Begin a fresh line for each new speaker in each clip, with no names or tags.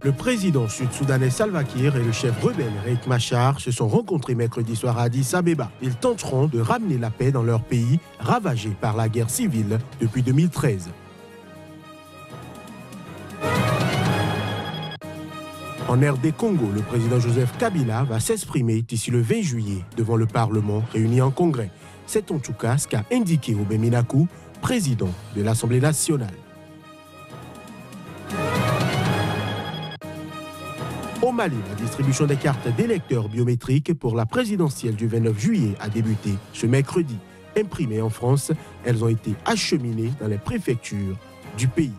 Le président sud-soudanais Salva Kiir et le chef rebelle Riek Machar se sont rencontrés mercredi soir à Addis Abeba. Ils tenteront de ramener la paix dans leur pays, ravagé par la guerre civile depuis 2013. En RD Congo, le président Joseph Kabila va s'exprimer d'ici le 20 juillet devant le Parlement réuni en congrès. C'est en tout cas ce qu'a indiqué Obé Minakou, président de l'Assemblée nationale. Au Mali, la distribution des cartes d'électeurs biométriques pour la présidentielle du 29 juillet a débuté ce mercredi. Imprimées en France, elles ont été acheminées dans les préfectures du pays.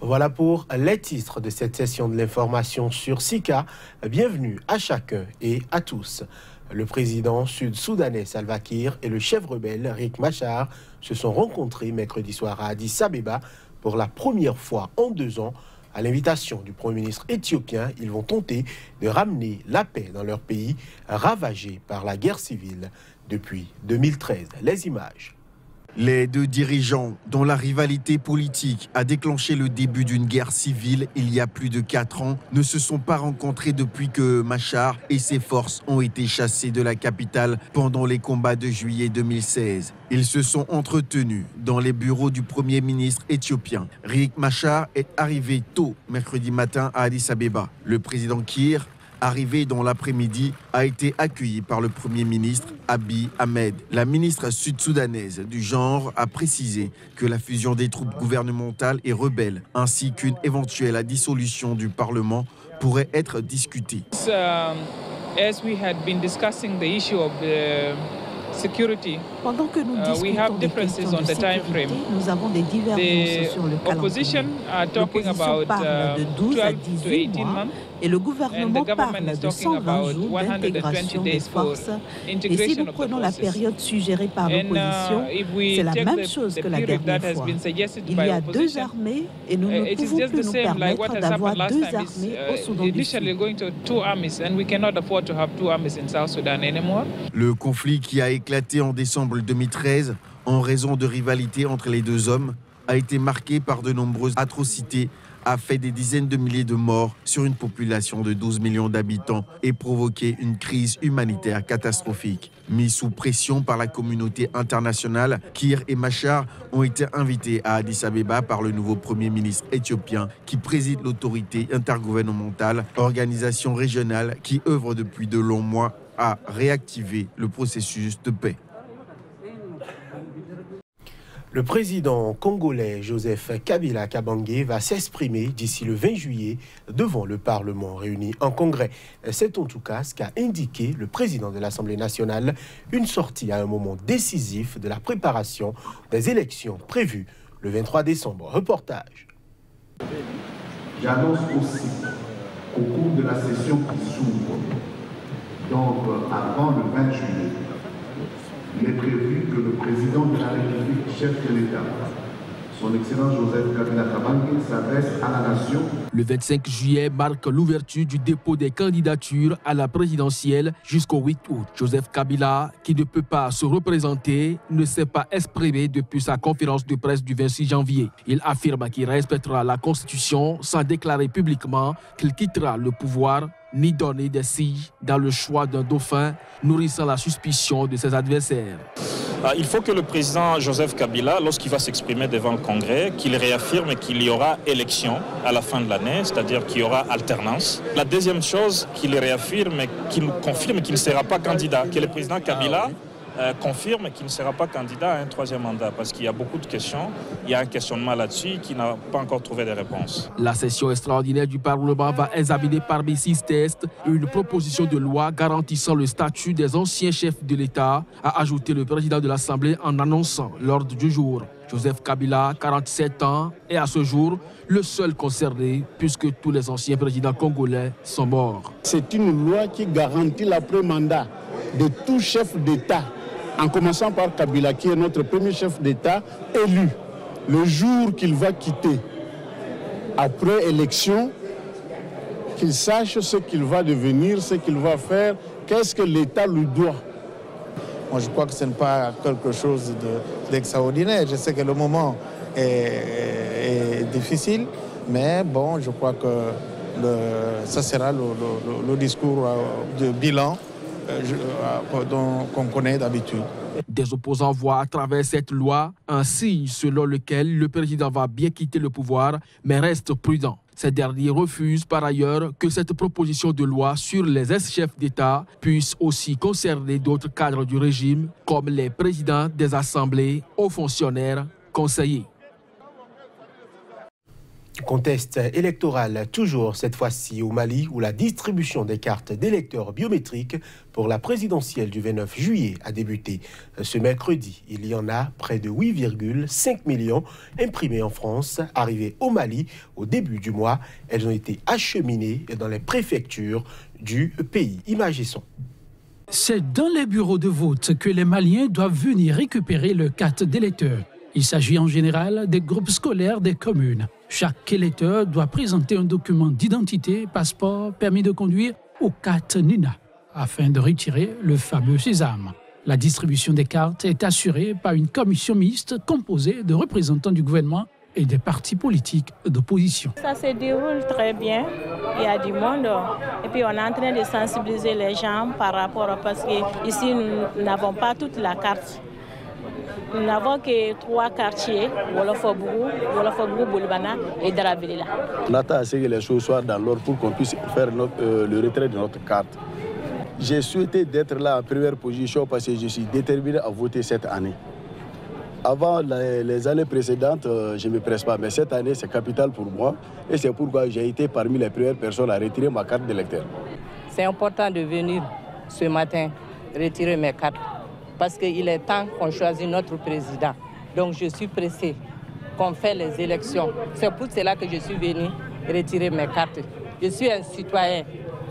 Voilà pour les titres de cette session de l'information sur Sika. Bienvenue à chacun et à tous. Le président sud-soudanais Salva Kiir et le chef rebelle Riek Machar se sont rencontrés mercredi soir à Addis Abeba pour la première fois en 2 ans. À l'invitation du Premier ministre éthiopien, ils vont tenter de ramener la paix dans leur pays ravagé par la guerre civile depuis 2013. Les images.
Les deux dirigeants, dont la rivalité politique a déclenché le début d'une guerre civile il y a plus de 4 ans, ne se sont pas rencontrés depuis que Machar et ses forces ont été chassés de la capitale pendant les combats de juillet 2016. Ils se sont entretenus dans les bureaux du Premier ministre éthiopien. Riek Machar est arrivé tôt mercredi matin à Addis Abeba. Le président Kiir, arrivé dans l'après-midi, a été accueilli par le Premier ministre Abiy Ahmed. La ministre sud-soudanaise du genre a précisé que la fusion des troupes gouvernementales et rebelles, ainsi qu'une éventuelle dissolution du Parlement, pourrait être discutée.
Pendant que nous discutons des questions de sécurité, nous avons des divergences sur le calendrier. L'opposition parle de 12 à 18 mois et le gouvernement parle de 120 jours d'intégration des forces. Et si nous prenons la période suggérée par l'opposition, c'est la même chose que la dernière fois. Il y a 2 armées et nous ne pouvons plus nous permettre d'avoir 2 armées au Soudan du Sud.
Le conflit qui a éclaté en décembre 2013 en raison de rivalités entre les deux hommes a été marqué par de nombreuses atrocités, a fait des dizaines de milliers de morts sur une population de 12 millions d'habitants et provoqué une crise humanitaire catastrophique. Mis sous pression par la communauté internationale, Kiir et Machar ont été invités à Addis Abeba par le nouveau Premier ministre éthiopien qui préside l'autorité intergouvernementale, organisation régionale qui œuvre depuis de longs mois à réactiver le processus de paix.
Le président congolais Joseph Kabila Kabange va s'exprimer d'ici le 20 juillet devant le Parlement réuni en congrès. C'est en tout cas ce qu'a indiqué le président de l'Assemblée nationale, une sortie à un moment décisif de la préparation des élections prévues le 23 décembre. Reportage.
J'annonce aussi qu'au cours de la session qui s'ouvre, donc avant le 20 juillet, il est prévu que le président de la République, chef de l'État, son Excellence Joseph Kabila Kabange, s'adresse à la nation.
Le 25 juillet marque l'ouverture du dépôt des candidatures à la présidentielle jusqu'au 8 août. Joseph Kabila, qui ne peut pas se représenter, ne s'est pas exprimé depuis sa conférence de presse du 26 janvier. Il affirme qu'il respectera la Constitution sans déclarer publiquement qu'il quittera le pouvoir ni donner des signes dans le choix d'un dauphin, nourrissant la suspicion de ses adversaires.
Il faut que le président Joseph Kabila, lorsqu'il va s'exprimer devant le Congrès, qu'il réaffirme qu'il y aura élection à la fin de l'année, c'est-à-dire qu'il y aura alternance. La deuxième chose, qu'il réaffirme et qu'il confirme qu'il ne sera pas candidat, que le président Kabila confirme qu'il ne sera pas candidat à un 3e mandat, parce qu'il y a beaucoup de questions, il y a un questionnement là-dessus qui n'a pas encore trouvé de réponse.
La session extraordinaire du Parlement va examiner parmi 6 tests une proposition de loi garantissant le statut des anciens chefs de l'État, a ajouté le président de l'Assemblée en annonçant l'ordre du jour. Joseph Kabila, 47 ans, est à ce jour le seul concerné puisque tous les anciens présidents congolais sont morts.
C'est une loi qui garantit l'après-mandat de tout chef d'État, en commençant par Kabila, qui est notre premier chef d'État élu. Le jour qu'il va quitter, après élection, qu'il sache ce qu'il va devenir, ce qu'il va faire, qu'est-ce que l'État lui doit.
Moi, je crois que ce n'est pas quelque chose d'extraordinaire. Je sais que le moment est difficile, mais bon, je crois que ça sera le discours de bilan qu'on connaît d'habitude.
Des opposants voient à travers cette loi un signe selon lequel le président va bien quitter le pouvoir, mais reste prudent. Ces derniers refusent par ailleurs que cette proposition de loi sur les ex-chefs d'État puisse aussi concerner d'autres cadres du régime, comme les présidents des assemblées, hauts fonctionnaires, conseillers.
Contexte électoral toujours cette fois-ci au Mali où la distribution des cartes d'électeurs biométriques pour la présidentielle du 29 juillet a débuté. Ce mercredi, il y en a près de 8,5 millions imprimées en France. Arrivées au Mali au début du mois, elles ont été acheminées dans les préfectures du pays. Images et sons.
C'est dans les bureaux de vote que les Maliens doivent venir récupérer leurs cartes d'électeurs. Il s'agit en général des groupes scolaires des communes. Chaque électeur doit présenter un document d'identité, passeport, permis de conduire ou carte NINA, afin de retirer le fameux sésame. La distribution des cartes est assurée par une commission mixte composée de représentants du gouvernement et des partis politiques d'opposition.
Ça se déroule très bien, il y a du monde et puis on est en train de sensibiliser les gens par rapport à parce qu'ici nous n'avons pas toute la carte. Nous n'avons que 3 quartiers, Wolofobougou, Boulbana et Darabilila.
On attend à ce que les choses soient dans l'ordre pour qu'on puisse faire le retrait de notre carte. J'ai souhaité d'être là en première position parce que je suis déterminé à voter cette année. Avant les années précédentes, je ne me presse pas, mais cette année, c'est capital pour moi. Et c'est pourquoi j'ai été parmi les premières personnes à retirer ma carte d'électeur.
C'est important de venir ce matin retirer mes cartes. Parce qu'il est temps qu'on choisisse notre président. Donc je suis pressé qu'on fait les élections. C'est pour cela que je suis venu retirer mes cartes. Je suis un citoyen,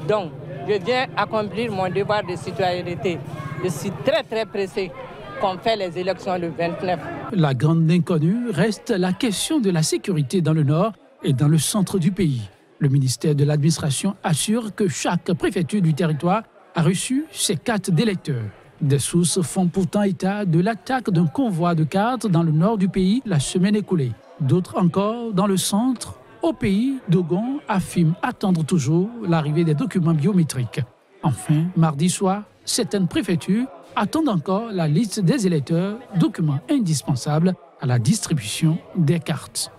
donc je viens accomplir mon devoir de citoyenneté. Je suis très pressé qu'on fait les élections le 29.
La grande inconnue reste la question de la sécurité dans le nord et dans le centre du pays. Le ministère de l'Administration assure que chaque préfecture du territoire a reçu ses cartes d'électeurs. Des sources font pourtant état de l'attaque d'un convoi de cartes dans le nord du pays la semaine écoulée. D'autres encore dans le centre, au pays, Dogon affirment attendre toujours l'arrivée des documents biométriques. Enfin, mardi soir, certaines préfectures attendent encore la liste des électeurs, documents indispensables à la distribution des cartes.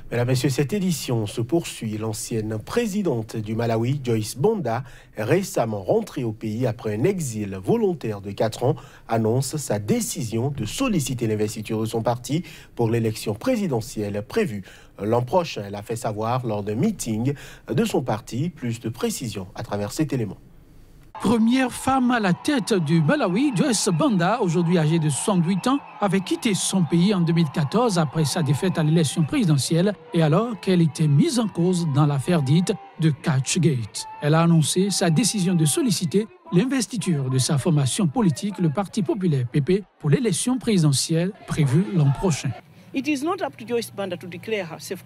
Mesdames et messieurs, cette édition se poursuit. L'ancienne présidente du Malawi, Joyce Banda, récemment rentrée au pays après un exil volontaire de 4 ans, annonce sa décision de solliciter l'investiture de son parti pour l'élection présidentielle prévue l'an prochain. Elle a fait savoir lors d'un meeting de son parti. Plus de précisions à travers cet élément.
Première femme à la tête du Malawi, Joyce Banda, aujourd'hui âgée de 68 ans, avait quitté son pays en 2014 après sa défaite à l'élection présidentielle et alors qu'elle était mise en cause dans l'affaire dite de Catchgate. Elle a annoncé sa décision de solliciter l'investiture de sa formation politique, le Parti populaire PP, pour l'élection présidentielle prévue l'an prochain.
It is not up to Joyce Banda to declare herself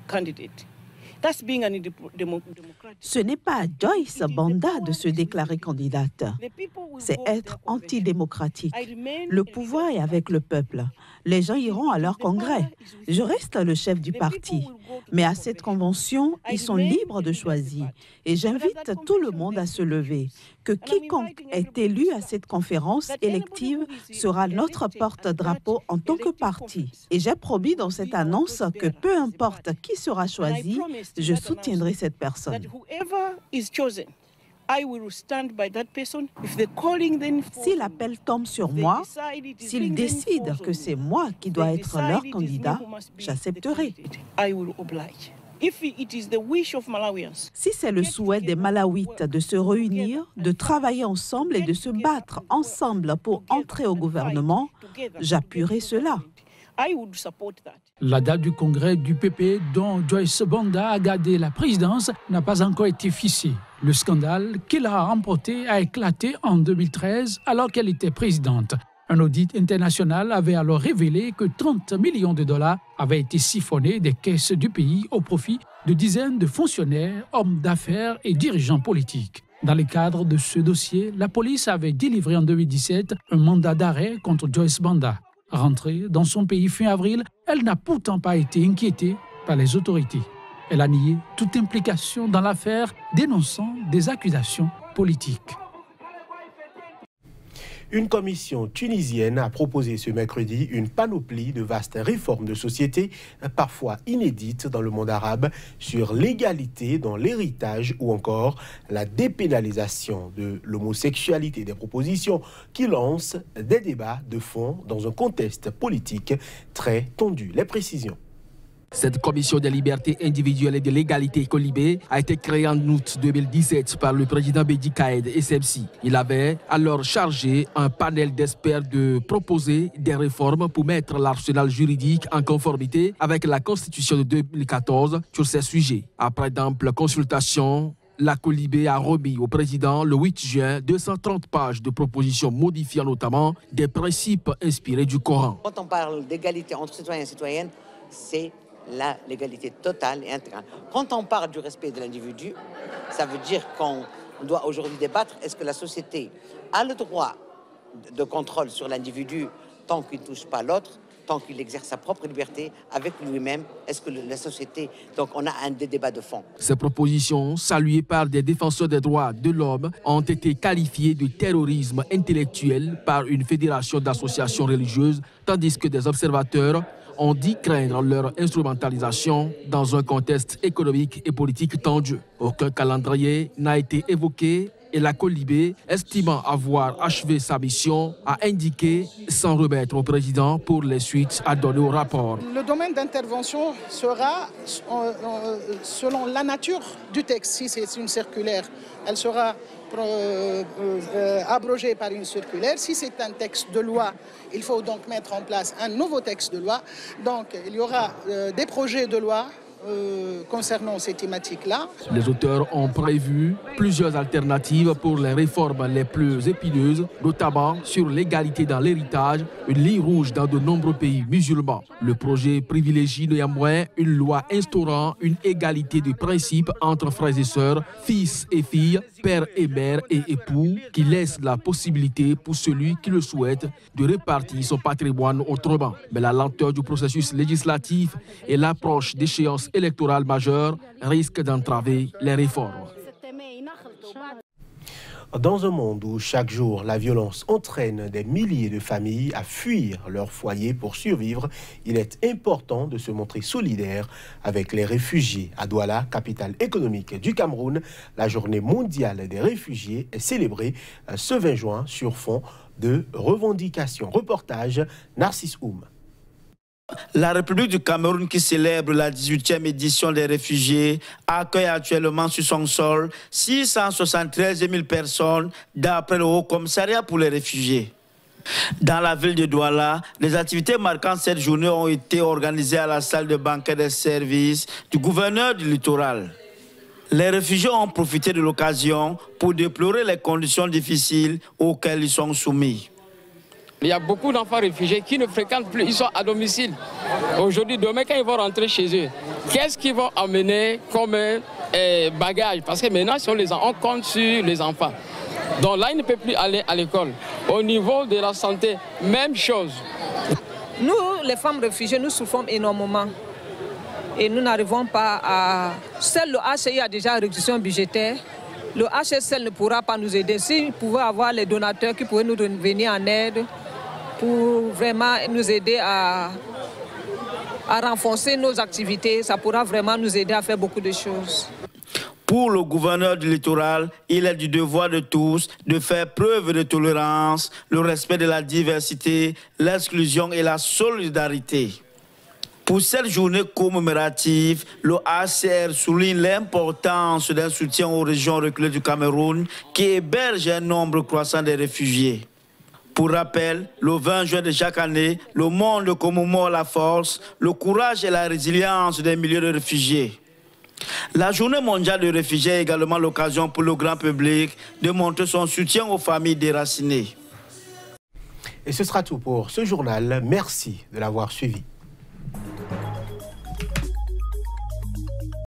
candidate.
Ce n'est pas à Joyce Banda de se déclarer candidate. C'est être antidémocratique. Le pouvoir est avec le peuple. Les gens iront à leur congrès. Je reste le chef du parti. Mais à cette convention, ils sont libres de choisir. Et j'invite tout le monde à se lever. Que quiconque est élu à cette conférence élective sera notre porte-drapeau en tant que parti. Et j'ai promis dans cette annonce que peu importe qui sera choisi, je soutiendrai cette personne. Si l'appel tombe sur moi, s'ils décident que c'est moi qui dois être leur candidat, j'accepterai. Si c'est le souhait des Malawites de se réunir, de travailler ensemble et de se battre ensemble pour entrer au gouvernement, j'appuierai cela.
La date du congrès du PP dont Joyce Banda a gardé la présidence n'a pas encore été fixée. Le scandale qu'elle a remporté a éclaté en 2013 alors qu'elle était présidente. Un audit international avait alors révélé que 30 millions de dollars avaient été siphonnés des caisses du pays au profit de dizaines de fonctionnaires, hommes d'affaires et dirigeants politiques. Dans le cadre de ce dossier, la police avait délivré en 2017 un mandat d'arrêt contre Joyce Banda. Rentrée dans son pays fin avril, elle n'a pourtant pas été inquiétée par les autorités. Elle a nié toute implication dans l'affaire, dénonçant des accusations politiques.
Une commission tunisienne a proposé ce mercredi une panoplie de vastes réformes de société, parfois inédites dans le monde arabe, sur l'égalité dans l'héritage ou encore la dépénalisation de l'homosexualité. Des propositions qui lancent des débats de fond dans un contexte politique très tendu. Les précisions.
Cette commission des libertés individuelles et de l'égalité Colibé a été créée en août 2017 par le président Bédi Caïd Essebsi. Il avait alors chargé un panel d'experts de proposer des réformes pour mettre l'arsenal juridique en conformité avec la Constitution de 2014 sur ces sujets. Après d'amples consultations, la Colibé a remis au président le 8 juin 230 pages de propositions modifiant notamment des principes inspirés du Coran.
Quand on parle d'égalité entre citoyens et citoyennes, c'est l'égalité totale et intégrale. Quand on parle du respect de l'individu, ça veut dire qu'on doit aujourd'hui débattre, est-ce que la société a le droit de contrôle sur l'individu tant qu'il ne touche pas l'autre, tant qu'il exerce sa propre liberté avec lui-même, est-ce que la société... Donc on a un débat de fond.
Ces propositions, saluées par des défenseurs des droits de l'homme, ont été qualifiées de terrorisme intellectuel par une fédération d'associations religieuses, tandis que des observateurs ont dit craindre leur instrumentalisation dans un contexte économique et politique tendu. Aucun calendrier n'a été évoqué et la Colibé, estimant avoir achevé sa mission, a indiqué s'en remettre au président pour les suites à donner au rapport.
Le domaine d'intervention sera selon la nature du texte. Si c'est une circulaire, elle sera abrogée par une circulaire. Si c'est un texte de loi, il faut donc mettre en place un nouveau texte de loi. Donc il y aura des projets de loi concernant ces thématiques-là.
Les auteurs ont prévu plusieurs alternatives pour les réformes les plus épineuses, notamment sur l'égalité dans l'héritage, une ligne rouge dans de nombreux pays musulmans. Le projet privilégie néanmoins une loi instaurant une égalité de principe entre frères et sœurs, fils et filles, père et mère et époux, qui laisse la possibilité pour celui qui le souhaite de répartir son patrimoine autrement. Mais la lenteur du processus législatif et l'approche d'échéances électorales majeures risquent d'entraver les réformes.
Dans un monde où chaque jour la violence entraîne des milliers de familles à fuir leur foyer pour survivre, il est important de se montrer solidaire avec les réfugiés. À Douala, capitale économique du Cameroun, la journée mondiale des réfugiés est célébrée ce 20 juin sur fond de revendications. Reportage Narcisse Oum.
La République du Cameroun, qui célèbre la 18e édition des réfugiés, accueille actuellement sur son sol 673 000 personnes d'après le Haut Commissariat pour les réfugiés. Dans la ville de Douala, les activités marquant cette journée ont été organisées à la salle de banquet des services du gouverneur du littoral. Les réfugiés ont profité de l'occasion pour déplorer les conditions difficiles auxquelles ils sont soumis.
Il y a beaucoup d'enfants réfugiés qui ne fréquentent plus, ils sont à domicile. Aujourd'hui, demain, quand ils vont rentrer chez eux, qu'est-ce qu'ils vont amener comme bagage? Parce que maintenant, on compte sur les enfants. Donc là, ils ne peuvent plus aller à l'école. Au niveau de la santé, même chose.
Nous, les femmes réfugiées, nous souffrons énormément. Et nous n'arrivons pas à... Seul le HCI a déjà une réduction budgétaire. Le HCL ne pourra pas nous aider. S'il pouvait avoir les donateurs qui pourraient nous venir en aide pour vraiment nous aider à renforcer nos activités, ça pourra vraiment nous aider à faire beaucoup de choses.
Pour le gouverneur du littoral, il est du devoir de tous de faire preuve de tolérance, le respect de la diversité, l'exclusion et la solidarité. Pour cette journée commémorative, le HCR souligne l'importance d'un soutien aux régions reculées du Cameroun qui hébergent un nombre croissant de réfugiés. Pour rappel, le 20 juin de chaque année, le monde commémore la force, le courage et la résilience des milliers de réfugiés. La journée mondiale des réfugiés est également l'occasion pour le grand public de montrer son soutien aux familles déracinées.
Et ce sera tout pour ce journal. Merci de l'avoir suivi.